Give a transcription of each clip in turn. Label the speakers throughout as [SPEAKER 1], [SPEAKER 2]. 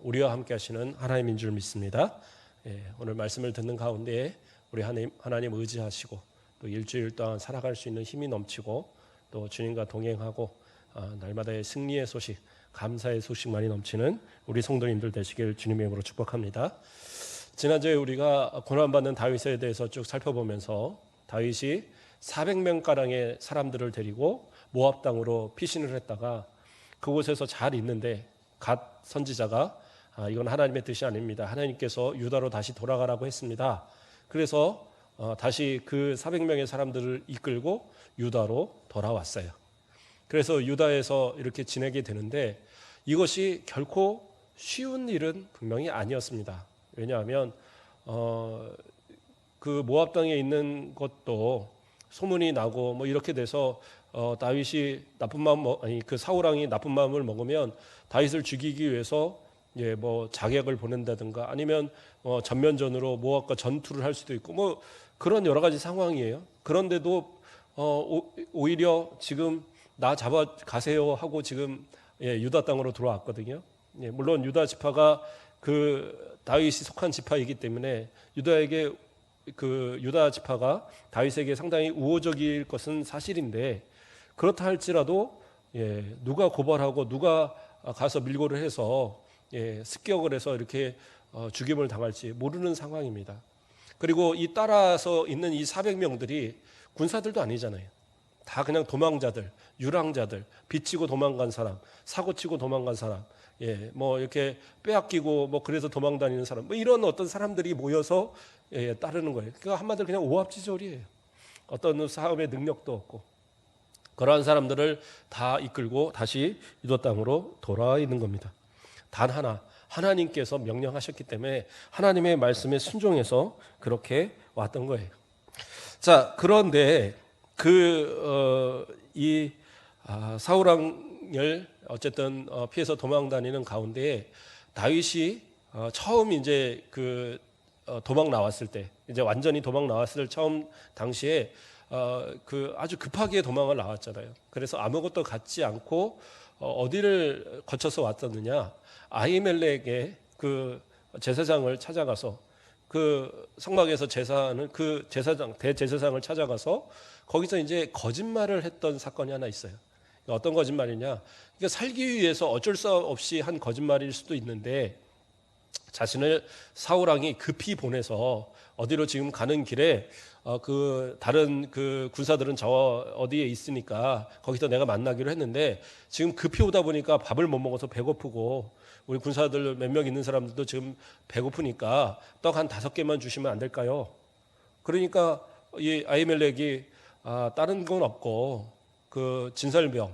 [SPEAKER 1] 우리와 함께 하시는 하나님인 줄 믿습니다. 오늘 말씀을 듣는 가운데 우리 하나님 의지하시고 또 일주일 동안 살아갈 수 있는 힘이 넘치고 또 주님과 동행하고 날마다의 승리의 소식, 감사의 소식만이 넘치는 우리 성도님들 되시길 주님의 이름으로 축복합니다. 지난주에 우리가 고난받는 다윗에 대해서 쭉 살펴보면서 다윗이 400명가량의 사람들을 데리고 모압 땅으로 피신을 했다가 그곳에서 잘 있는데 갓 선지자가 이건 하나님의 뜻이 아닙니다. 하나님께서 유다로 다시 돌아가라고 했습니다. 그래서 다시 그 400명의 사람들을 이끌고 유다로 돌아왔어요. 그래서 유다에서 이렇게 지내게 되는데 이것이 결코 쉬운 일은 분명히 아니었습니다. 왜냐하면 그 모압 땅에 있는 것도 소문이 나고 뭐 이렇게 돼서 다윗이 나쁜 마음 그 사울 왕이 나쁜 마음을 먹으면 다윗을 죽이기 위해서 뭐 자객을 보낸다든가 아니면 전면전으로 모압과 전투를 할 수도 있고 뭐 그런 여러 가지 상황이에요. 그런데도 오히려 지금 나 잡아 가세요 하고 지금 유다 땅으로 들어왔거든요. 물론 유다 지파가 그 다윗이 속한 지파이기 때문에 유다에게 그 유다 지파가 다윗에게 상당히 우호적일 것은 사실인데 그렇다 할지라도 누가 고발하고 누가 가서 밀고를 해서 습격을 해서 이렇게 죽임을 당할지 모르는 상황입니다. 그리고 이 따라서 있는 이 400명들이 군사들도 아니잖아요. 다 그냥 도망자들, 유랑자들, 빚지고 도망간 사람, 사고치고 도망간 사람, 뭐 이렇게 빼앗기고 뭐 그래서 도망 다니는 사람, 뭐 이런 어떤 사람들이 모여서 따르는 거예요. 그러니까 한마디로 그냥 오합지졸이에요. 어떤 싸움의 능력도 없고 그러한 사람들을 다 이끌고 다시 유다 땅으로 돌아와 있는 겁니다. 단 하나, 하나님께서 명령하셨기 때문에 하나님의 말씀에 순종해서 그렇게 왔던 거예요. 자, 그런데 사울 왕을 어쨌든 피해서 도망 다니는 가운데 다윗이 처음 이제 도망 나왔을 때, 이제 완전히 도망 나왔을 처음 당시에 아주 급하게 도망을 나왔잖아요. 그래서 아무것도 갖지 않고 어디를 거쳐서 왔었느냐? 아히멜렉의 그 제사장을 찾아가서 그 성막에서 제사하는 그 대제사장을 찾아가서 거기서 이제 거짓말을 했던 사건이 하나 있어요. 어떤 거짓말이냐? 그러니까 살기 위해서 어쩔 수 없이 한 거짓말일 수도 있는데 자신을 사울 왕이 급히 보내서 어디로 지금 가는 길에 다른 그 군사들은 저 어디에 있으니까 거기서 내가 만나기로 했는데 지금 급히 오다 보니까 밥을 못 먹어서 배고프고 우리 군사들 몇 명 있는 사람들도 지금 배고프니까 떡 한 5개만 주시면 안 될까요? 그러니까 이 아히멜렉이 다른 건 없고 그 진설병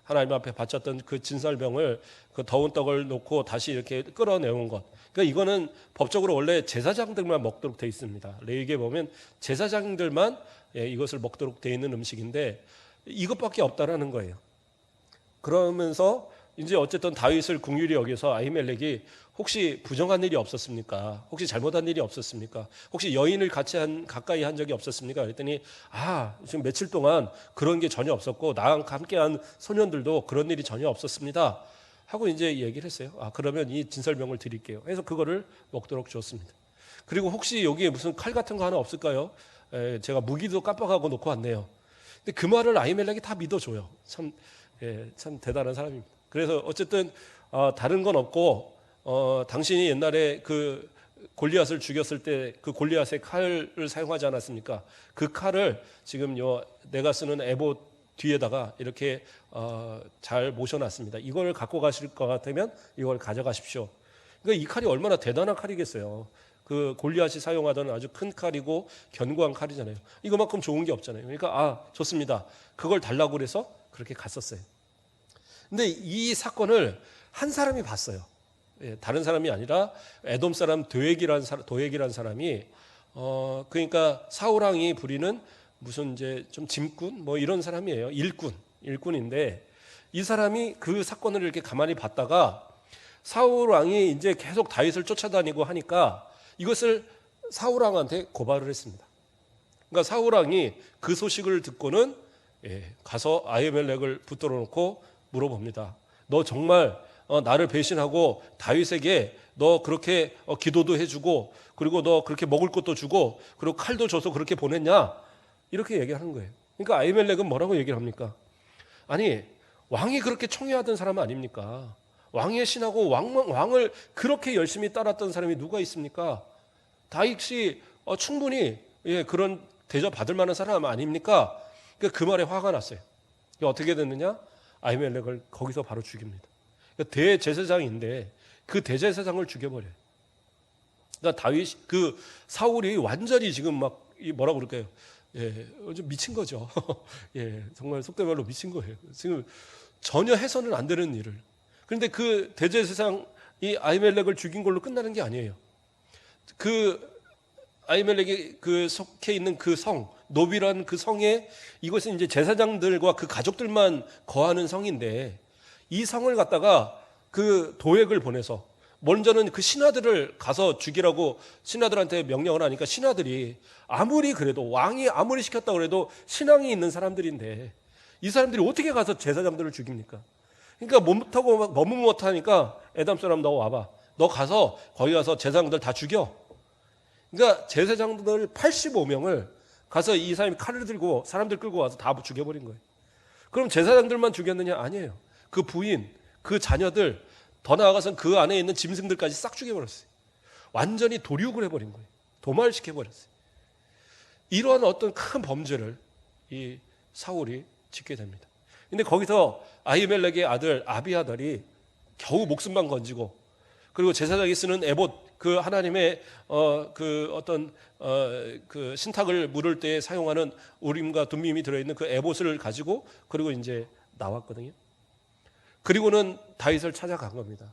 [SPEAKER 1] 하나님 앞에 바쳤던 그 진설병을 그 더운 떡을 놓고 다시 이렇게 끌어내온 것. 그러니까 이거는 법적으로 원래 제사장들만 먹도록 돼 있습니다. 레위기에 보면 제사장들만 이것을 먹도록 돼 있는 음식인데 이것밖에 없다라는 거예요. 그러면서 이제 어쨌든 다윗을 궁휼히 여기서 아히멜렉이 혹시 부정한 일이 없었습니까? 혹시 잘못한 일이 없었습니까? 혹시 여인을 가까이 한 적이 없었습니까? 그랬더니 지금 며칠 동안 그런 게 전혀 없었고 나와 함께한 소년들도 그런 일이 전혀 없었습니다. 하고 이제 얘기를 했어요. 그러면 이 진설병을 드릴게요. 해서 그거를 먹도록 줬습니다. 그리고 혹시 여기에 무슨 칼 같은 거 하나 없을까요? 제가 무기도 깜빡하고 놓고 왔네요. 근데 그 말을 아히멜렉이 다 믿어줘요. 참 대단한 사람입니다. 그래서 어쨌든 다른 건 없고 당신이 옛날에 그 골리앗을 죽였을 때 그 골리앗의 칼을 사용하지 않았습니까? 그 칼을 지금 내가 쓰는 에봇 뒤에다가 이렇게 잘 모셔놨습니다. 이걸 갖고 가실 것 같으면 이걸 가져가십시오. 그러니까 이 칼이 얼마나 대단한 칼이겠어요. 그 골리앗이 사용하던 아주 큰 칼이고 견고한 칼이잖아요. 이거만큼 좋은 게 없잖아요. 그러니까 좋습니다. 그걸 달라고 그래서 그렇게 갔었어요. 근데 이 사건을 한 사람이 봤어요. 다른 사람이 아니라 에돔 사람 도액이라는 사람이 그러니까 사울 왕이 부리는 무슨 이제 좀 짐꾼 뭐 이런 사람이에요. 일꾼인데 이 사람이 그 사건을 이렇게 가만히 봤다가 사울 왕이 이제 계속 다윗을 쫓아다니고 하니까 이것을 사울 왕한테 고발을 했습니다. 그러니까 사울 왕이 그 소식을 듣고는 가서 아히멜렉을 붙들어 놓고 물어봅니다. 너 정말 나를 배신하고 다윗에게 너 그렇게 기도도 해주고 그리고 너 그렇게 먹을 것도 주고 그리고 칼도 줘서 그렇게 보냈냐? 이렇게 얘기하는 거예요. 그러니까 아히멜렉은 뭐라고 얘기를 합니까? 아니 왕이 그렇게 청해하던 사람 아닙니까? 왕의 신하고 왕을 그렇게 열심히 따랐던 사람이 누가 있습니까? 다윗이 충분히 그런 대접 받을 만한 사람 아닙니까? 그 말에 화가 났어요. 어떻게 됐느냐? 아히멜렉을 거기서 바로 죽입니다. 대제사장인데 그 대제사장을 죽여버려요. 그러니까 그 사울이 완전히 지금 막 뭐라고 그럴까요? 좀 미친 거죠. 정말 속된 말로 미친 거예요. 지금 전혀 해서는 안 되는 일을. 그런데 그 대제사장이 아히멜렉을 죽인 걸로 끝나는 게 아니에요. 그 아히멜렉이 그 속해 있는 그 성, 노비라는 그 성에 이것은 이제 제사장들과 그 가족들만 거하는 성인데 이 성을 갖다가 그 도액을 보내서 먼저는 그 신하들을 가서 죽이라고 신하들한테 명령을 하니까 신하들이 아무리 그래도 왕이 아무리 시켰다고 그래도 신앙이 있는 사람들인데 이 사람들이 어떻게 가서 제사장들을 죽입니까? 그러니까 못하고 너무 못하니까 에담 사람 너 와봐. 너 가서 거기 가서 제사장들 다 죽여. 그러니까 제사장들 85명을 가서 이 사람이 칼을 들고 사람들 끌고 와서 다 죽여버린 거예요. 그럼 제사장들만 죽였느냐? 아니에요. 그 부인, 그 자녀들, 더 나아가서는 그 안에 있는 짐승들까지 싹 죽여버렸어요. 완전히 도륙을 해버린 거예요. 도말시켜버렸어요. 이러한 어떤 큰 범죄를 이 사울이 짓게 됩니다. 근데 거기서 아히멜렉의 아들 아비아달이 겨우 목숨만 건지고 그리고 제사장이 쓰는 에봇 그 하나님의 그 어떤 그 신탁을 물을 때 사용하는 우림과 둠밈이 들어있는 그 에봇을 가지고 그리고 이제 나왔거든요. 그리고는 다윗을 찾아간 겁니다.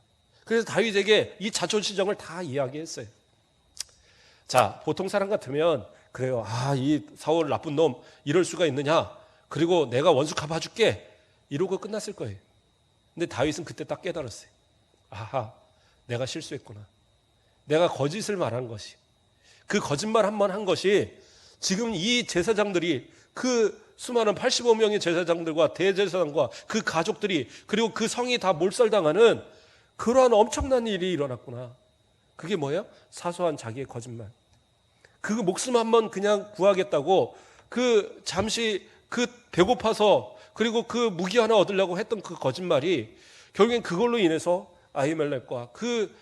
[SPEAKER 1] 그래서 다윗에게 이 자초지정을 다 이야기했어요. 자, 보통 사람 같으면 그래요. 이 사울 나쁜 놈 이럴 수가 있느냐? 그리고 내가 원수 갚아줄게 이러고 끝났을 거예요. 근데 다윗은 그때 딱 깨달았어요. 내가 실수했구나. 내가 거짓을 말한 것이 그 거짓말 한 번 한 것이 지금 이 제사장들이 그 수많은 85명의 제사장들과 대제사장과 그 가족들이 그리고 그 성이 다 몰살당하는 그러한 엄청난 일이 일어났구나. 그게 뭐예요? 사소한 자기의 거짓말. 그 목숨 한 번 그냥 구하겠다고 그 잠시 그 배고파서 그리고 그 무기 하나 얻으려고 했던 그 거짓말이 결국엔 그걸로 인해서 아히멜렉과 그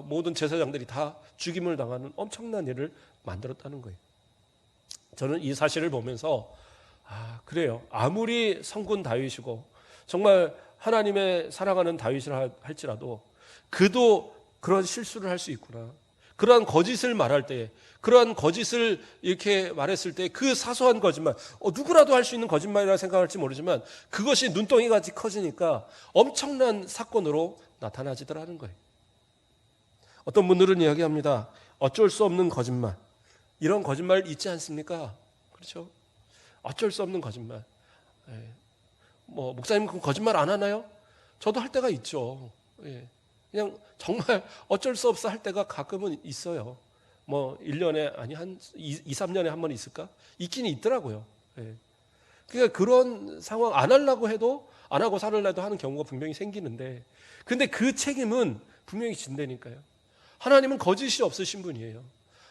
[SPEAKER 1] 모든 제사장들이 다 죽임을 당하는 엄청난 일을 만들었다는 거예요. 저는 이 사실을 보면서 그래요. 아무리 성군 다윗이고 정말 하나님의 사랑하는 다윗이라 할지라도 그도 그런 실수를 할 수 있구나. 그러한 거짓을 말할 때, 그러한 거짓을 이렇게 말했을 때 그 사소한 거짓말, 누구라도 할 수 있는 거짓말이라 생각할지 모르지만 그것이 눈덩이같이 커지니까 엄청난 사건으로 나타나지더라는 거예요. 어떤 분들은 이야기합니다. 어쩔 수 없는 거짓말. 이런 거짓말 있지 않습니까? 그렇죠? 어쩔 수 없는 거짓말. 목사님 그럼 거짓말 안 하나요? 저도 할 때가 있죠. 그냥 정말 어쩔 수 없어 할 때가 가끔은 있어요. 1년에 아니 한 2, 3년에 한 번 있을까? 있긴 있더라고요. 그러니까 그런 상황 안 하려고 해도 안 하고 살으려도 하는 경우가 분명히 생기는데 근데 그 책임은 분명히 진다니까요. 하나님은 거짓이 없으신 분이에요.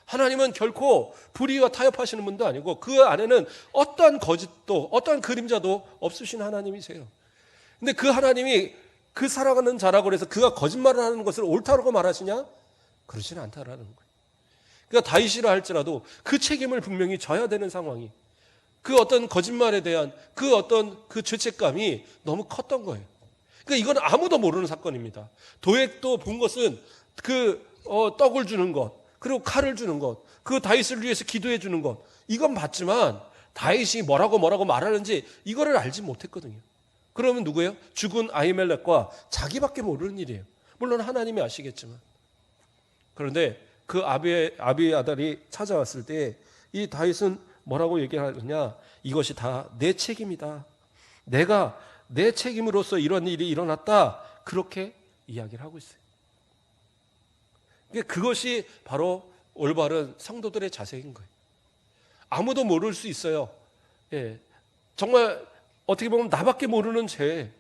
[SPEAKER 1] 하나님은 결코 불의와 타협하시는 분도 아니고 그 안에는 어떠한 거짓도 어떠한 그림자도 없으신 하나님이세요. 근데 그 하나님이 그 사랑하는 자라고 해서 그가 거짓말을 하는 것을 옳다고 말하시냐? 그러지는 않다라는 거예요. 그러니까 다윗이라 할지라도 그 책임을 분명히 져야 되는 상황이 그 어떤 거짓말에 대한 그 어떤 그 죄책감이 너무 컸던 거예요. 그러니까 이건 아무도 모르는 사건입니다. 도액도 본 것은 그 떡을 주는 것 그리고 칼을 주는 것, 그 다윗을 위해서 기도해 주는 것 이건 봤지만 다윗이 뭐라고 말하는지 이거를 알지 못했거든요. 그러면 누구예요? 죽은 아히멜렉과 자기밖에 모르는 일이에요. 물론 하나님이 아시겠지만. 그런데 그 아비아달이 찾아왔을 때 이 다윗은 뭐라고 얘기하느냐? 이것이 다 내 책임이다. 내가 내 책임으로서 이런 일이 일어났다. 그렇게 이야기를 하고 있어요. 그것이 바로 올바른 성도들의 자세인 거예요. 아무도 모를 수 있어요. 정말 어떻게 보면 나밖에 모르는 죄.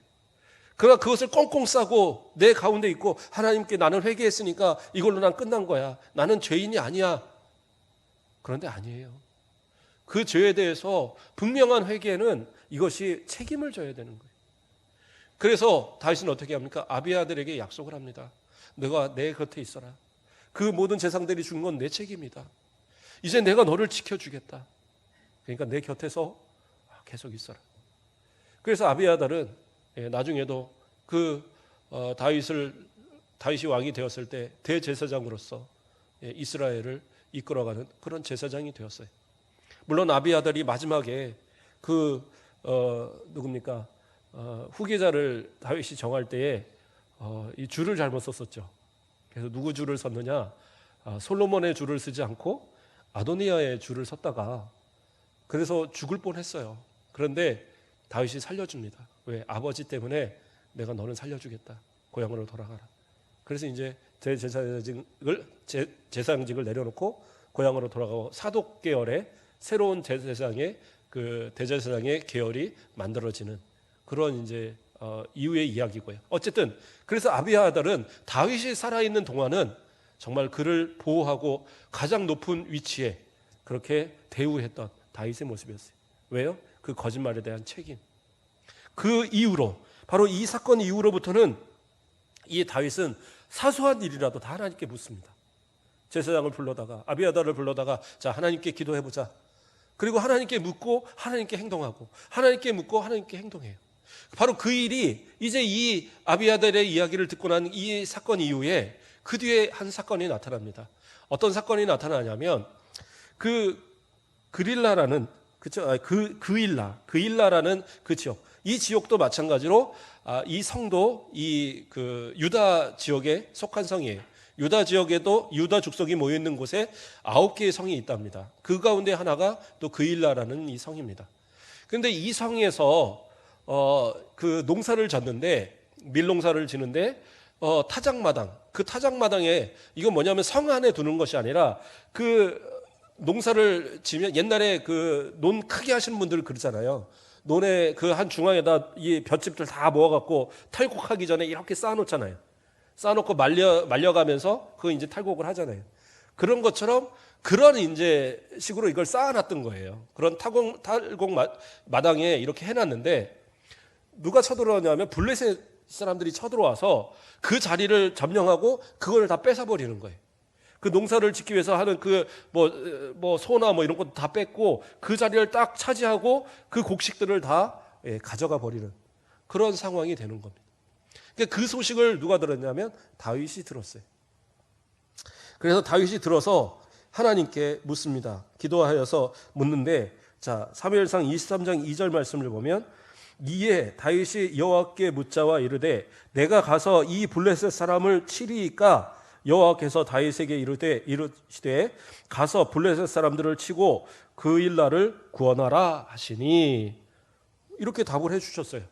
[SPEAKER 1] 그러나 그것을 꽁꽁 싸고 내 가운데 있고 하나님께 나는 회개했으니까 이걸로 난 끝난 거야. 나는 죄인이 아니야. 그런데 아니에요. 그 죄에 대해서 분명한 회개는 이것이 책임을 져야 되는 거예요. 그래서 다윗은 어떻게 합니까? 아비아들에게 약속을 합니다. 너가 내 곁에 있어라. 그 모든 제사장들이 준 건 내 책임이다. 이제 내가 너를 지켜주겠다. 그러니까 내 곁에서 계속 있어라. 그래서 아비아달은 나중에도 다윗이 왕이 되었을 때 대제사장으로서 이스라엘을 이끌어가는 그런 제사장이 되었어요. 물론 아비아달이 마지막에 누굽니까? 후계자를 다윗이 정할 때에 이 줄을 잘못 썼었죠. 그래서 누구 줄을 섰느냐? 솔로몬의 줄을 쓰지 않고 아도니아의 줄을 섰다가 그래서 죽을 뻔했어요. 그런데 다윗이 살려줍니다. 왜? 아버지 때문에 내가 너는 살려주겠다. 고향으로 돌아가라. 그래서 이제 제사장직을 내려놓고 고향으로 돌아가고 사독 계열의 새로운 제사장의 대제사장의 계열이 만들어지는 그런 이제 이후의 이야기고요. 어쨌든 그래서 아비아달은 다윗이 살아있는 동안은 정말 그를 보호하고 가장 높은 위치에 그렇게 대우했던 다윗의 모습이었어요. 왜요? 그 거짓말에 대한 책임. 그 이후로 바로 이 사건 이후로부터는 이 다윗은 사소한 일이라도 다 하나님께 묻습니다. 제사장을 불러다가 아비아달을 불러다가 자 하나님께 기도해보자. 그리고 하나님께 묻고 하나님께 행동하고 하나님께 묻고 하나님께 행동해요. 바로 그 일이 이제 이 아비아달의 이야기를 듣고 난 이 사건 이후에 그 뒤에 한 사건이 나타납니다. 어떤 사건이 나타나냐면 그릴라라는 그일라라는 그 지역, 이 지역도 마찬가지로 이 성도 유다 지역에 속한 성이에요. 유다 지역에도 유다 족속이 모여 있는 곳에 9개의 성이 있답니다. 그 가운데 하나가 또 그일라라는 이 성입니다. 그런데 이 성에서 그 농사를 졌는데 밀농사를 지는데 타작마당, 그 타작마당에 이건 뭐냐면 성 안에 두는 것이 아니라 그 농사를 지면 옛날에 그 논 크게 하시는 분들 그러잖아요. 논에 그 한 중앙에다 이 볏짚들 다 모아갖고 탈곡하기 전에 이렇게 쌓아놓잖아요. 쌓아놓고 말려가면서 그 이제 탈곡을 하잖아요. 그런 것처럼 그런 이제 식으로 이걸 쌓아놨던 거예요. 그런 탈곡 마당에 이렇게 해놨는데 누가 쳐들어오냐면 블레셋 사람들이 쳐들어와서 그 자리를 점령하고 그걸 다 뺏어버리는 거예요. 그 농사를 짓기 위해서 하는 소나 이런 것도 다 뺏고 그 자리를 딱 차지하고 그 곡식들을 다 가져가 버리는 그런 상황이 되는 겁니다. 그러니까 그 소식을 누가 들었냐면 다윗이 들었어요. 그래서 다윗이 들어서 하나님께 묻습니다. 기도하여서 묻는데 자 사무엘상 23장 2절 말씀을 보면 이에 다윗이 여호와께 묻자와 이르되 내가 가서 이 블레셋 사람을 치리이까 여호와께서 다윗에게 이르시되 가서 블레셋 사람들을 치고 그일라를 구원하라 하시니 이렇게 답을 해주셨어요.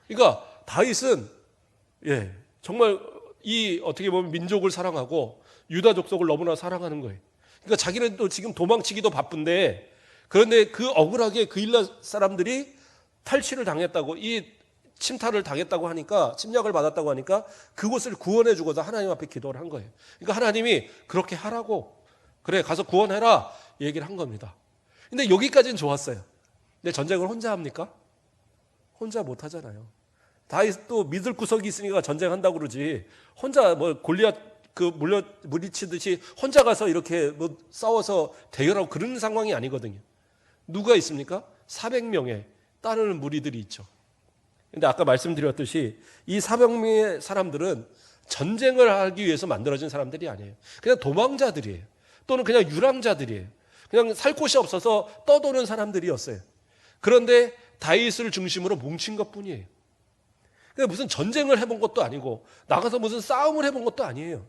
[SPEAKER 1] 그러니까 다윗은 정말 어떻게 보면 민족을 사랑하고 유다 족속을 너무나 사랑하는 거예요. 그러니까 자기는 또 지금 도망치기도 바쁜데 그런데 그 억울하게 그일라 사람들이 탈취를 당했다고 침탈을 당했다고 하니까 침략을 받았다고 하니까 그곳을 구원해 주고자 하나님 앞에 기도를 한 거예요. 그러니까 하나님이 그렇게 하라고 그래 가서 구원해라 얘기를 한 겁니다. 근데 여기까지는 좋았어요. 근데 전쟁을 혼자 합니까? 혼자 못 하잖아요. 다윗도 믿을 구석이 있으니까 전쟁한다고 그러지 혼자 골리앗 물리치듯이 혼자 가서 이렇게 싸워서 대결하고 그런 상황이 아니거든요. 누가 있습니까? 400명의 따르는 무리들이 있죠. 근데 아까 말씀드렸듯이 이 400명의 사람들은 전쟁을 하기 위해서 만들어진 사람들이 아니에요. 그냥 도망자들이에요. 또는 그냥 유랑자들이에요. 그냥 살 곳이 없어서 떠도는 사람들이었어요. 그런데 다윗을 중심으로 뭉친 것뿐이에요. 그러니까 무슨 전쟁을 해본 것도 아니고 나가서 무슨 싸움을 해본 것도 아니에요.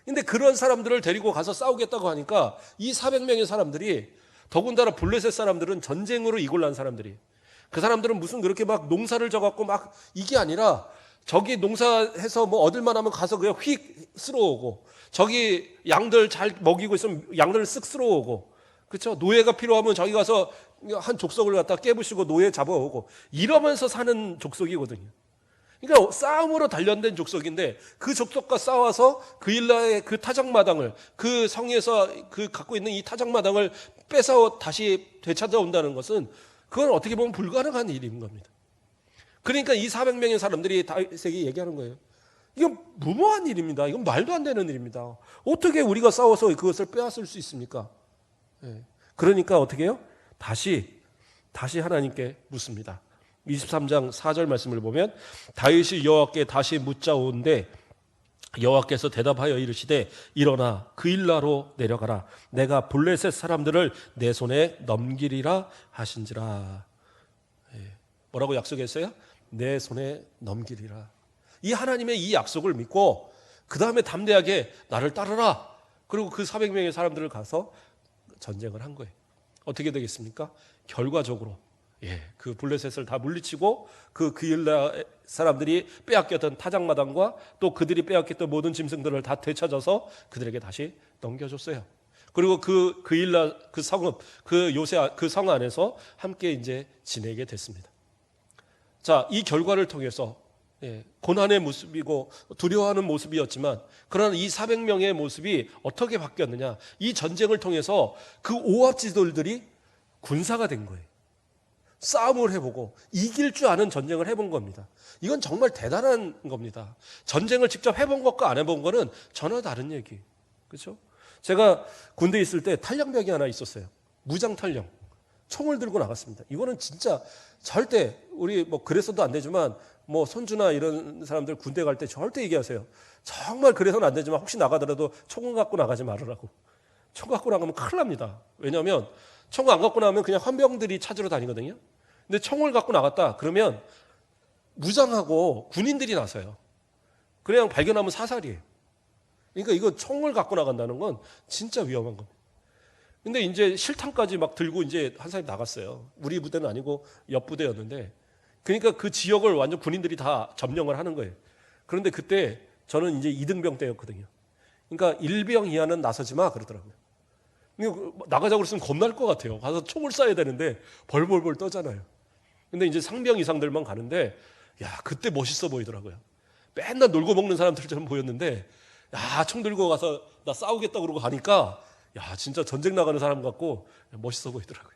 [SPEAKER 1] 근데 그런 사람들을 데리고 가서 싸우겠다고 하니까 이 400명의 사람들이 더군다나 블레셋 사람들은 전쟁으로 이골난 사람들이에요. 그 사람들은 무슨 그렇게 막 농사를 져갖고 막 이게 아니라 저기 농사해서 얻을만 하면 가서 그냥 휙 쓸어오고 저기 양들 잘 먹이고 있으면 양들을 쓱 쓸어오고 그렇죠? 노예가 필요하면 저기 가서 한 족속을 갖다 깨부시고 노예 잡아오고 이러면서 사는 족속이거든요. 그러니까 싸움으로 단련된 족속인데 그 족속과 싸워서 그일라의 그 타작마당을, 그 성에서 그 갖고 있는 이 타작마당을 뺏어 다시 되찾아온다는 것은 그건 어떻게 보면 불가능한 일인 겁니다. 그러니까 이 400명의 사람들이 다윗에게 얘기하는 거예요. 이건 무모한 일입니다. 이건 말도 안 되는 일입니다. 어떻게 우리가 싸워서 그것을 빼앗을 수 있습니까? 그러니까 어떻게 해요? 다시 하나님께 묻습니다. 23장 4절 말씀을 보면 다윗이 여호와께 다시 묻자오는데 여호와께서 대답하여 이르시되 일어나 그일라로 내려가라. 내가 블레셋 사람들을 내 손에 넘기리라 하신지라. 뭐라고 약속했어요? 내 손에 넘기리라. 이 하나님의 이 약속을 믿고 그 다음에 담대하게 나를 따르라. 그리고 그 400명의 사람들을 가서 전쟁을 한 거예요. 어떻게 되겠습니까? 결과적으로 그 블레셋을 다 물리치고 그 그일라 사람들이 빼앗겼던 타작마당과 또 그들이 빼앗겼던 모든 짐승들을 다 되찾아서 그들에게 다시 넘겨줬어요. 그리고 그 그일라 그 성읍 그 요새 그 성 안에서 함께 이제 지내게 됐습니다. 자, 이 결과를 통해서 고난의 모습이고 두려워하는 모습이었지만 그러나 이 400명의 모습이 어떻게 바뀌었느냐? 이 전쟁을 통해서 그 오합지졸들이 군사가 된 거예요. 싸움을 해보고 이길 줄 아는 전쟁을 해본 겁니다. 이건 정말 대단한 겁니다. 전쟁을 직접 해본 것과 안 해본 거는 전혀 다른 얘기. 그렇죠? 제가 군대에 있을 때 탈영병이 하나 있었어요. 무장 탈영. 총을 들고 나갔습니다. 이거는 진짜 절대 우리 뭐 그래서도 안 되지만 뭐 손주나 이런 사람들 군대 갈 때 절대 얘기하세요. 정말 그래서는 안 되지만 혹시 나가더라도 총을 갖고 나가지 말으라고. 총 갖고 나가면 큰일 납니다. 왜냐하면 총 안 갖고 나가면 그냥 환병들이 찾으러 다니거든요. 근데 총을 갖고 나갔다 그러면 무장하고 군인들이 나서요. 그냥 발견하면 사살이에요. 그러니까 이거 총을 갖고 나간다는 건 진짜 위험한 겁니다. 근데 이제 실탄까지 막 들고 이제 한 사람이 나갔어요. 우리 부대는 아니고 옆 부대였는데 그러니까 그 지역을 완전 군인들이 다 점령을 하는 거예요. 그런데 그때 저는 이제 2등병 때였거든요. 그러니까 1병 이하는 나서지 마 그러더라고요. 나가자고 그랬으면 겁날 것 같아요. 가서 총을 쏴야 되는데 벌벌벌 떠잖아요. 근데 이제 상병 이상들만 가는데 야 그때 멋있어 보이더라고요. 맨날 놀고 먹는 사람들처럼 보였는데 야 총 들고 가서 나 싸우겠다 그러고 가니까 야 진짜 전쟁 나가는 사람 같고 멋있어 보이더라고요.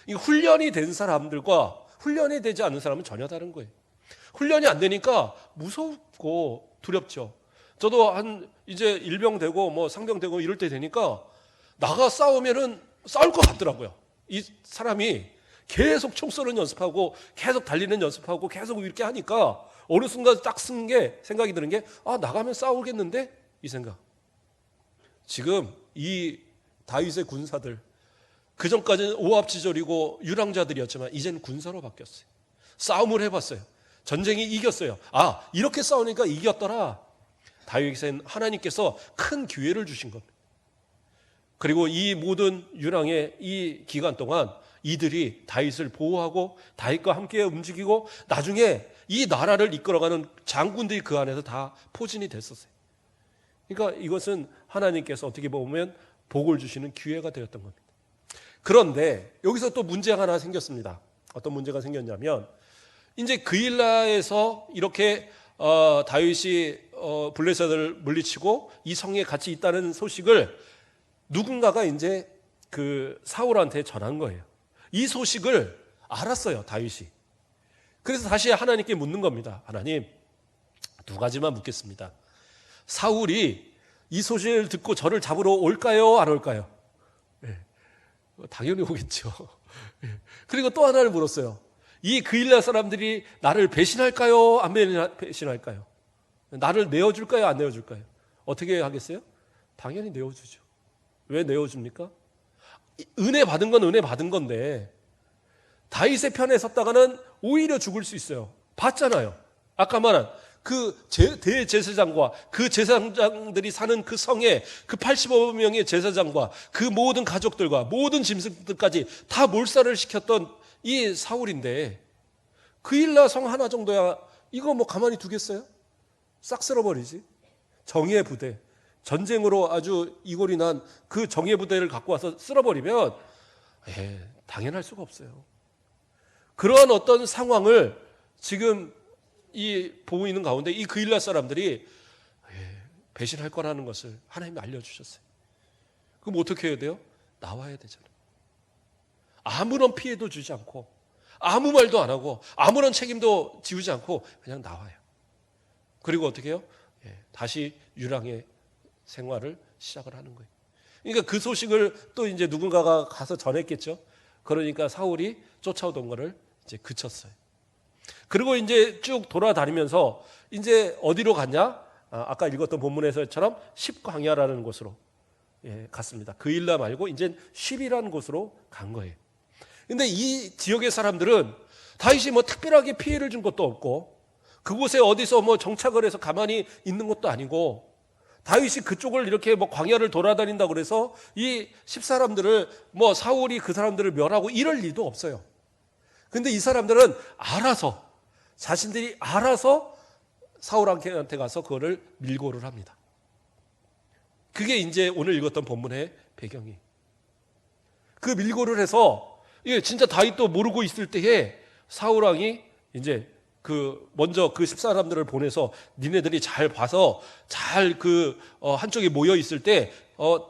[SPEAKER 1] 이 훈련이 된 사람들과 훈련이 되지 않는 사람은 전혀 다른 거예요. 훈련이 안 되니까 무섭고 두렵죠. 저도 한 이제 일병 되고 뭐 상병 되고 이럴 때 되니까 나가 싸우면은 싸울 것 같더라고요. 이 사람이 계속 총 쏘는 연습하고 계속 달리는 연습하고 계속 이렇게 하니까 어느 순간 딱 쓴 게 생각이 드는 게 나가면 싸우겠는데 이 생각. 지금 이 다윗의 군사들 그 전까지는 오합지졸이고 유랑자들이었지만 이제는 군사로 바뀌었어요. 싸움을 해봤어요. 전쟁이 이겼어요. 이렇게 싸우니까 이겼더라. 다윗에게는 하나님께서 큰 기회를 주신 겁니다. 그리고 이 모든 유랑의 이 기간 동안 이들이 다윗을 보호하고 다윗과 함께 움직이고 나중에 이 나라를 이끌어가는 장군들이 그 안에서 다 포진이 됐었어요. 그러니까 이것은 하나님께서 어떻게 보면 복을 주시는 기회가 되었던 겁니다. 그런데 여기서 또 문제가 하나 생겼습니다. 어떤 문제가 생겼냐면 이제 그일라에서 이렇게 다윗이 블레셋을 물리치고 이 성에 같이 있다는 소식을 누군가가 이제 그 사울한테 전한 거예요. 이 소식을 알았어요, 다윗이. 그래서 다시 하나님께 묻는 겁니다. 하나님, 두 가지만 묻겠습니다. 사울이 이 소식을 듣고 저를 잡으러 올까요? 안 올까요? 당연히 오겠죠. 그리고 또 하나를 물었어요. 이 그일라 사람들이 나를 배신할까요? 안 배신할까요? 나를 내어줄까요? 안 내어줄까요? 어떻게 하겠어요? 당연히 내어주죠. 왜 내어줍니까? 은혜 받은 건 은혜 받은 건데 다윗의 편에 섰다가는 오히려 죽을 수 있어요. 봤잖아요. 아까 말한 그 대제사장과 그 제사장들이 사는 그 성에 그 85명의 제사장과 그 모든 가족들과 모든 짐승들까지 다 몰살을 시켰던 이 사울인데 그일라 성 하나 정도야 이거 뭐 가만히 두겠어요? 싹 쓸어버리지. 정의의 부대, 전쟁으로 아주 이골이 난 그 정의의 부대를 갖고 와서 쓸어버리면 당연할 수가 없어요. 그러한 어떤 상황을 지금 이 보이는 가운데 이 그일라 사람들이 배신할 거라는 것을 하나님이 알려주셨어요. 그럼 어떻게 해야 돼요? 나와야 되잖아요. 아무런 피해도 주지 않고 아무 말도 안 하고 아무런 책임도 지우지 않고 그냥 나와요. 그리고 어떻게 해요? 다시 유랑의 생활을 시작을 하는 거예요. 그러니까 그 소식을 또 이제 누군가가 가서 전했겠죠. 그러니까 사울이 쫓아오던 거를 이제 그쳤어요. 그리고 이제 쭉 돌아다니면서 이제 어디로 갔냐? 아까 읽었던 본문에서처럼 십광야라는 곳으로 갔습니다. 그일라 말고 이제 십이라는 곳으로 간 거예요. 근데 이 지역의 사람들은 다윗이 뭐 특별하게 피해를 준 것도 없고 그곳에 어디서 뭐 정착을 해서 가만히 있는 것도 아니고 다윗이 그쪽을 이렇게 뭐 광야를 돌아다닌다고 그래서 이 십사람들을 뭐 사울이 그 사람들을 멸하고 이럴 일도 없어요. 근데 이 사람들은 알아서 자신들이 알아서 사울한테 가서 그거를 밀고를 합니다. 그게 이제 오늘 읽었던 본문의 배경이. 그 밀고를 해서 이게 진짜 다윗도 모르고 있을 때에 사울왕이 이제 먼저 그 14사람들을 보내서 니네들이 잘 봐서 잘 한쪽에 모여 있을 때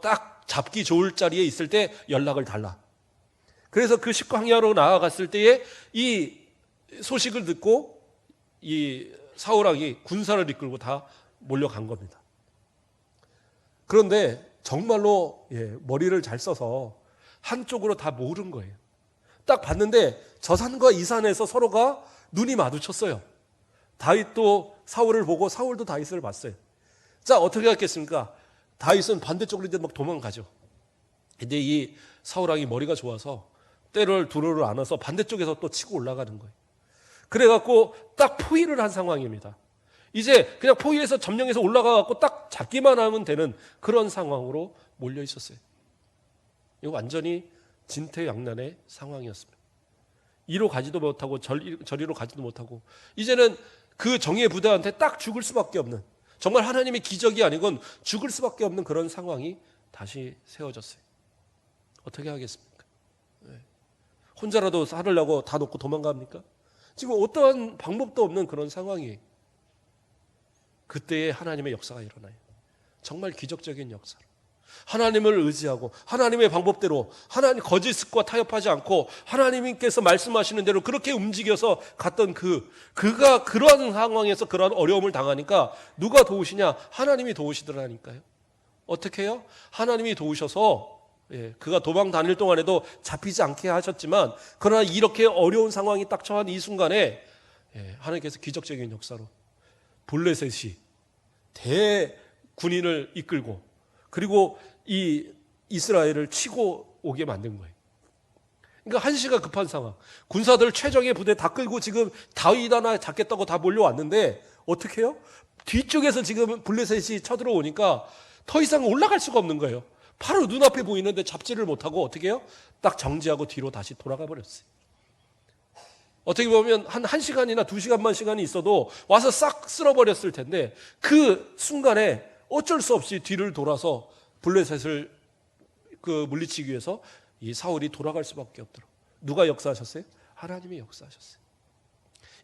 [SPEAKER 1] 딱 잡기 좋을 자리에 있을 때 연락을 달라. 그래서 그 십광야로 나아갔을 때에 이 소식을 듣고 이 사울왕이 군사를 이끌고 다 몰려간 겁니다. 그런데 정말로 머리를 잘 써서 한쪽으로 다 모른 거예요. 딱 봤는데 저 산과 이 산에서 서로가 눈이 마주쳤어요. 다윗도 사울을 보고 사울도 다윗을 봤어요. 자, 어떻게 했겠습니까? 다윗은 반대쪽으로 이제 막 도망가죠. 근데 이 사울왕이 머리가 좋아서 때를 두루를 안아서 반대쪽에서 또 치고 올라가는 거예요. 그래갖고 딱 포위를 한 상황입니다. 이제 그냥 포위해서 점령해서 올라가갖고 딱 잡기만 하면 되는 그런 상황으로 몰려 있었어요. 이거 완전히 진퇴양난의 상황이었습니다. 이로 가지도 못하고 저리로 가지도 못하고 이제는 그 정예 부대한테 딱 죽을 수밖에 없는, 정말 하나님의 기적이 아니건 죽을 수밖에 없는 그런 상황이 다시 세워졌어요. 어떻게 하겠습니까? 혼자라도 살으려고 다 놓고 도망갑니까? 지금 어떠한 방법도 없는 그런 상황이에요. 그때에 하나님의 역사가 일어나요. 정말 기적적인 역사. 하나님을 의지하고 하나님의 방법대로 하나님 거짓과 타협하지 않고 하나님께서 말씀하시는 대로 그렇게 움직여서 갔던 그가 그러한 상황에서 그러한 어려움을 당하니까 누가 도우시냐? 하나님이 도우시더라니까요. 어떻게 해요? 하나님이 도우셔서 그가 도망 다닐 동안에도 잡히지 않게 하셨지만 그러나 이렇게 어려운 상황이 딱 처한 이 순간에 하나님께서 기적적인 역사로 블레셋이 대군인을 이끌고 그리고 이 이스라엘을 치고 오게 만든 거예요. 그러니까 한시가 급한 상황. 군사들 최정예 부대 다 끌고 지금 다윗 하나 잡겠다고 다 몰려왔는데 어떻게 해요? 뒤쪽에서 지금 블레셋이 쳐들어오니까 더 이상 올라갈 수가 없는 거예요. 바로 눈앞에 보이는데 잡지를 못하고 어떻게 해요? 딱 정지하고 뒤로 다시 돌아가 버렸어요. 어떻게 보면 한 1시간이나 2시간만 시간이 있어도 와서 싹 쓸어버렸을 텐데 그 순간에 어쩔 수 없이 뒤를 돌아서 블레셋을 물리치기 위해서 이 사울이 돌아갈 수밖에 없도록. 누가 역사하셨어요? 하나님이 역사하셨어요.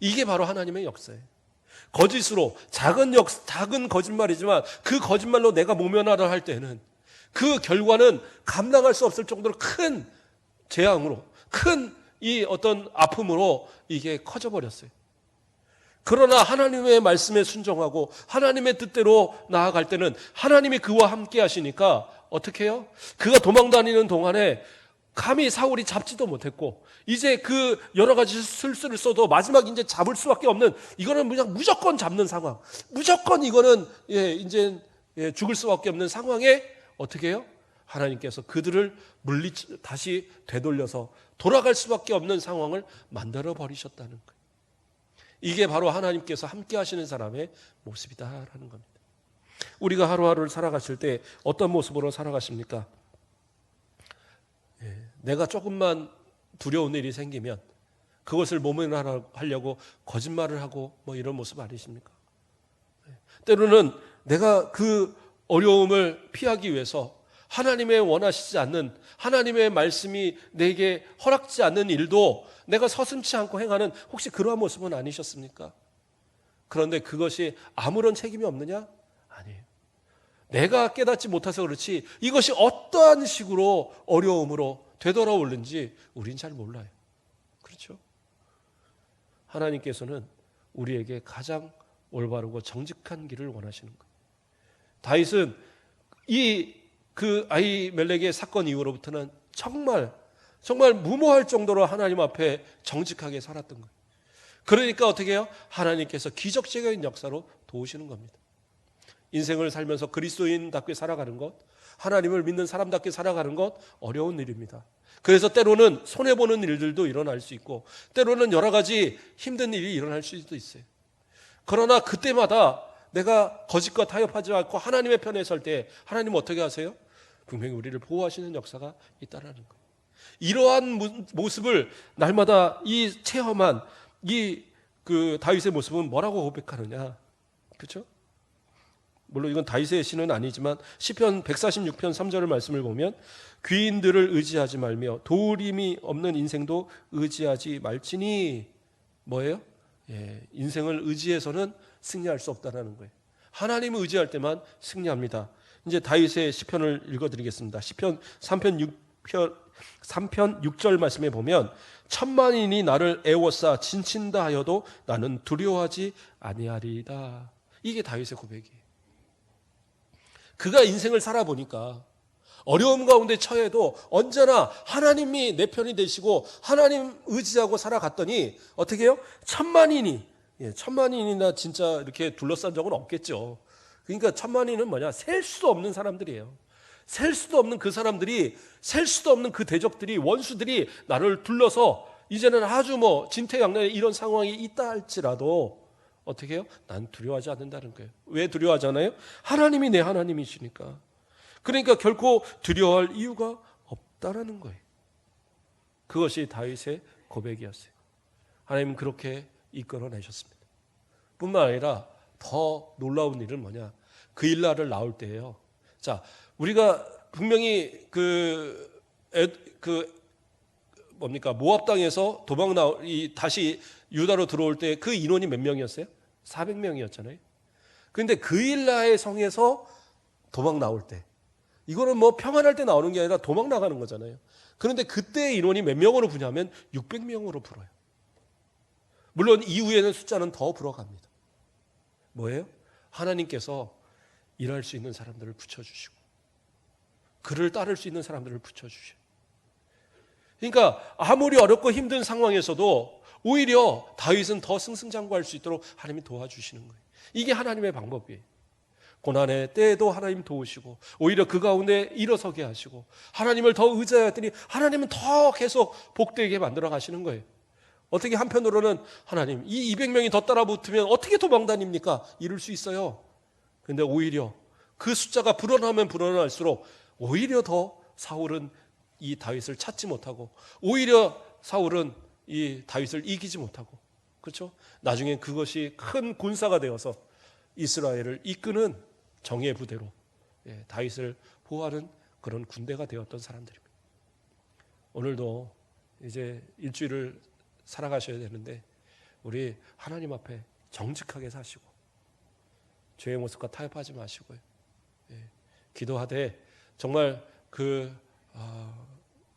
[SPEAKER 1] 이게 바로 하나님의 역사예요. 거짓으로 작은 거짓말이지만 그 거짓말로 내가 모면하려 할 때는 그 결과는 감당할 수 없을 정도로 큰 재앙으로, 큰 이 어떤 아픔으로 이게 커져버렸어요. 그러나 하나님의 말씀에 순종하고 하나님의 뜻대로 나아갈 때는 하나님이 그와 함께 하시니까 어떻게 해요? 그가 도망다니는 동안에 감히 사울이 잡지도 못했고 이제 그 여러 가지 술수를 써도 마지막 이제 잡을 수밖에 없는, 이거는 무조건 잡는 상황, 무조건 이거는 이제 죽을 수밖에 없는 상황에 어떻게 해요? 하나님께서 그들을 다시 되돌려서 돌아갈 수밖에 없는 상황을 만들어 버리셨다는 거예요. 이게 바로 하나님께서 함께 하시는 사람의 모습이다라는 겁니다. 우리가 하루하루를 살아가실 때 어떤 모습으로 살아가십니까? 내가 조금만 두려운 일이 생기면 그것을 모면하려고 거짓말을 하고 뭐 이런 모습 아니십니까? 때로는 내가 그 어려움을 피하기 위해서 하나님의 원하시지 않는, 하나님의 말씀이 내게 허락지 않는 일도 내가 서슴지 않고 행하는 혹시 그러한 모습은 아니셨습니까? 그런데 그것이 아무런 책임이 없느냐? 아니에요. 내가 깨닫지 못해서 그렇지 이것이 어떠한 식으로 어려움으로 되돌아오는지 우린 잘 몰라요. 그렇죠? 하나님께서는 우리에게 가장 올바르고 정직한 길을 원하시는 거예요. 다윗은 그 아히멜렉의 사건 이후로부터는 정말 무모할 정도로 하나님 앞에 정직하게 살았던 거예요. 그러니까 어떻게 해요? 하나님께서 기적적인 역사로 도우시는 겁니다. 인생을 살면서 그리스도인답게 살아가는 것, 하나님을 믿는 사람답게 살아가는 것 어려운 일입니다. 그래서 때로는 손해보는 일들도 일어날 수 있고 때로는 여러 가지 힘든 일이 일어날 수도 있어요. 그러나 그때마다 내가 거짓과 타협하지 않고 하나님의 편에 설 때 하나님은 어떻게 하세요? 분명히 우리를 보호하시는 역사가 있다라는 거예요. 이러한 모습을 날마다 체험한 그 다윗의 모습은 뭐라고 고백하느냐? 그렇죠? 물론 이건 다윗의 시는 아니지만 시편 146편 3절 말씀을 보면 귀인들을 의지하지 말며 도우림이 없는 인생도 의지하지 말지니 뭐예요? 인생을 의지해서는 승리할 수 없다는 거예요. 하나님을 의지할 때만 승리합니다. 이제 다윗의 시편을 읽어드리겠습니다. 시편 3편 6절 말씀에 보면 천만인이 나를 애워싸 진친다 하여도 나는 두려워하지 아니하리이다. 이게 다윗의 고백이에요. 그가 인생을 살아보니까 어려움 가운데 처해도 언제나 하나님이 내 편이 되시고 하나님 의지하고 살아갔더니 어떻게 해요? 천만인이나 진짜 이렇게 둘러싼 적은 없겠죠. 그러니까 천만인은 뭐냐? 셀 수도 없는 사람들이에요. 셀 수도 없는 그 사람들이, 셀 수도 없는 그 대적들이, 원수들이 나를 둘러서 이제는 아주 진퇴양난의 이런 상황이 있다 할지라도 어떻게 해요? 난 두려워하지 않는다는 거예요. 왜 두려워하잖아요? 하나님이 내 하나님이시니까. 그러니까 결코 두려워할 이유가 없다라는 거예요. 그것이 다윗의 고백이었어요. 하나님은 그렇게 이끌어내셨습니다. 뿐만 아니라 더 놀라운 일은 뭐냐? 그 일날을 나올 때예요. 자, 우리가 분명히 모압 땅에서 다시 유다로 들어올 때 그 인원이 몇 명이었어요? 400명이었잖아요. 그런데 그 일라의 성에서 도망 나올 때, 이거는 평안할 때 나오는 게 아니라 도망 나가는 거잖아요. 그런데 그때 인원이 몇 명으로 부냐면 600명으로 불어요. 물론 이후에는 숫자는 더 불어갑니다. 뭐예요? 하나님께서 일할 수 있는 사람들을 붙여주시고 그를 따를 수 있는 사람들을 붙여주셔요. 그러니까 아무리 어렵고 힘든 상황에서도 오히려 다윗은 더 승승장구할 수 있도록 하나님이 도와주시는 거예요. 이게 하나님의 방법이에요. 고난의 때에도 하나님 도우시고 오히려 그 가운데 일어서게 하시고 하나님을 더 의지하였더니 하나님은 더 계속 복되게 만들어 가시는 거예요. 어떻게 한편으로는 하나님 이 200명이 더 따라 붙으면 어떻게 도망다닙니까? 이럴 수 있어요. 그런데 오히려 그 숫자가 불어나면 불어날수록 오히려 더 사울은 이 다윗을 찾지 못하고 오히려 사울은 이 다윗을 이기지 못하고 그렇죠? 나중에 그것이 큰 군사가 되어서 이스라엘을 이끄는 정예 부대로 다윗을 보호하는 그런 군대가 되었던 사람들입니다. 오늘도 이제 일주일을 살아가셔야 되는데 우리 하나님 앞에 정직하게 사시고 죄의 모습과 타협하지 마시고요. 기도하되 정말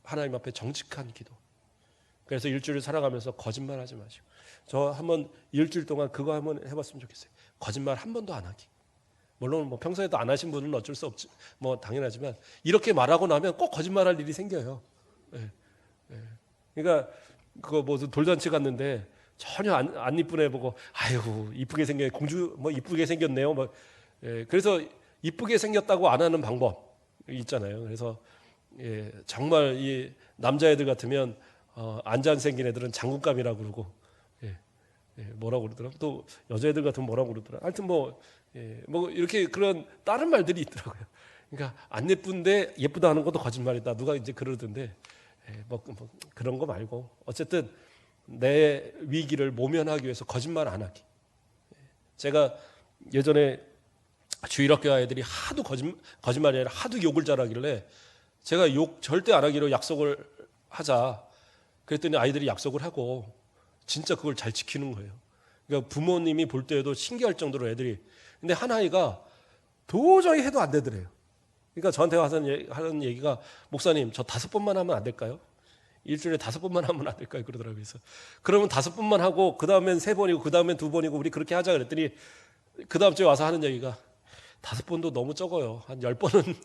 [SPEAKER 1] 하나님 앞에 정직한 기도. 그래서 일주일을 살아가면서 거짓말하지 마시고 저 한번 일주일 동안 그거 한번 해봤으면 좋겠어요. 거짓말 한 번도 안 하기. 물론 평소에도 안 하신 분은 어쩔 수 없지 당연하지만 이렇게 말하고 나면 꼭 거짓말할 일이 생겨요. 그러니까 그거 돌잔치 갔는데 전혀 안 이쁜 애 보고 아이고 이쁘게 생겨 공주 이쁘게 생겼네요. 그래서 이쁘게 생겼다고 안 하는 방법 있잖아요. 그래서 정말 이 남자애들 같으면 안잔 생긴 애들은 장군감이라고 그러고 뭐라고 그러더라. 또 여자애들 같으면 뭐라고 그러더라. 하여튼 이렇게 그런 다른 말들이 있더라고요. 그러니까 안 예쁜데 예쁘다 하는 것도 거짓말이다. 누가 이제 그러던데 그런 거 말고 어쨌든 내 위기를 모면하기 위해서 거짓말 안 하기. 제가 예전에 주일학교 아이들이 하도 거짓말이 아니라 하도 욕을 잘하길래 제가 욕 절대 안 하기로 약속을 하자. 그랬더니 아이들이 약속을 하고 진짜 그걸 잘 지키는 거예요. 그러니까 부모님이 볼 때에도 신기할 정도로 애들이. 근데 한 아이가 도저히 해도 안 되더래요. 그러니까 저한테 와서 하는 얘기가, 목사님 저 5번만 하면 안 될까요? 일주일에 5번만 하면 안 될까요? 그러더라고요. 그래서 그러면 5번만 하고 그 다음엔 3번이고 그 다음엔 2번이고 우리 그렇게 하자 그랬더니 그 다음 주에 와서 하는 얘기가 5번도 너무 적어요. 한 10번은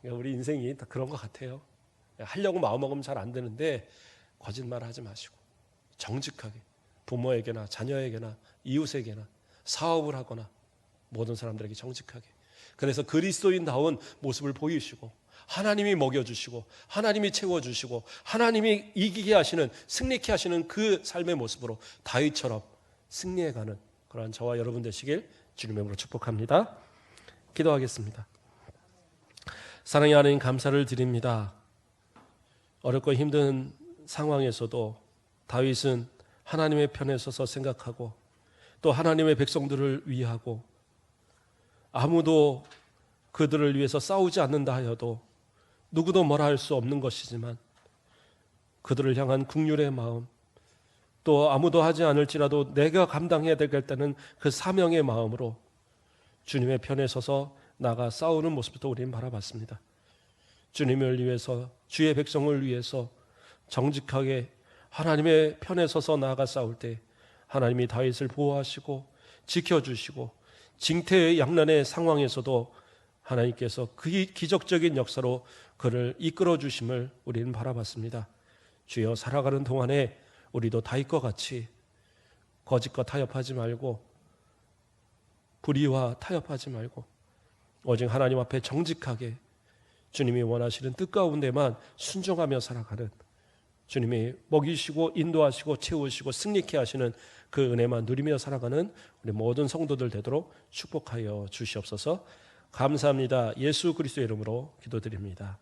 [SPEAKER 1] 우리 인생이 다 그런 것 같아요. 하려고 마음먹으면 잘 안 되는데 거짓말 하지 마시고 정직하게 부모에게나 자녀에게나 이웃에게나 사업을 하거나 모든 사람들에게 정직하게, 그래서 그리스도인다운 모습을 보이시고 하나님이 먹여주시고 하나님이 채워주시고 하나님이 이기게 하시는, 승리케 하시는 그 삶의 모습으로 다윗처럼 승리해가는 그러한 저와 여러분 되시길 주님의 이름으로 축복합니다. 기도하겠습니다. 사랑의 하나님, 감사를 드립니다. 어렵고 힘든 상황에서도 다윗은 하나님의 편에 서서 생각하고 또 하나님의 백성들을 위하고 아무도 그들을 위해서 싸우지 않는다 하여도 누구도 뭐라 할 수 없는 것이지만 그들을 향한 긍휼의 마음, 또 아무도 하지 않을지라도 내가 감당해야 되겠다는 그 사명의 마음으로 주님의 편에 서서 나가 싸우는 모습부터 우리는 바라봤습니다. 주님을 위해서, 주의 백성을 위해서 정직하게 하나님의 편에 서서 나아가 싸울 때 하나님이 다윗을 보호하시고 지켜주시고 징태양난의 상황에서도 하나님께서 그 기적적인 역사로 그를 이끌어 주심을 우리는 바라봤습니다. 주여, 살아가는 동안에 우리도 다윗과 같이 거짓과 타협하지 말고 불의와 타협하지 말고 오직 하나님 앞에 정직하게 주님이 원하시는 뜻 가운데만 순종하며 살아가는, 주님이 먹이시고 인도하시고 채우시고 승리케 하시는 그 은혜만 누리며 살아가는 우리 모든 성도들 되도록 축복하여 주시옵소서. 감사합니다. 예수 그리스도의 이름으로 기도드립니다.